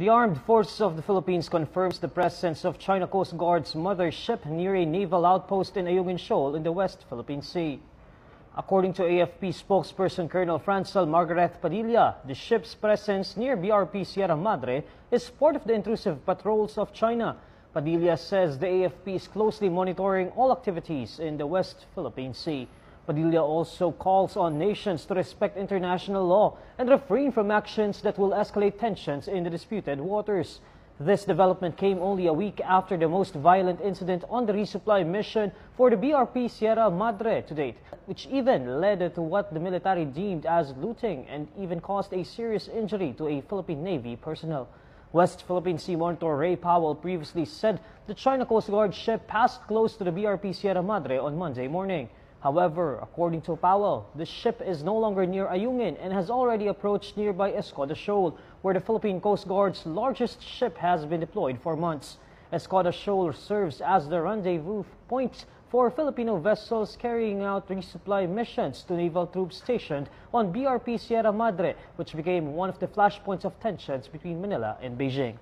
The Armed Forces of the Philippines confirms the presence of China Coast Guard's mothership near a naval outpost in Ayungin Shoal in the West Philippine Sea. According to AFP spokesperson Colonel Francel Margaret Padilla, the ship's presence near BRP Sierra Madre is part of the intrusive patrols of China. Padilla says the AFP is closely monitoring all activities in the West Philippine Sea. Padilla also calls on nations to respect international law and refrain from actions that will escalate tensions in the disputed waters. This development came only a week after the most violent incident on the resupply mission for the BRP Sierra Madre to date, which even led to what the military deemed as looting and even caused a serious injury to a Philippine Navy personnel. West Philippine Sea Monitor Ray Powell previously said the China Coast Guard ship passed close to the BRP Sierra Madre on Monday morning. However, according to Powell, the ship is no longer near Ayungin and has already approached nearby Escoda Shoal, where the Philippine Coast Guard's largest ship has been deployed for months. Escoda Shoal serves as the rendezvous point for Filipino vessels carrying out resupply missions to naval troops stationed on BRP Sierra Madre, which became one of the flashpoints of tensions between Manila and Beijing.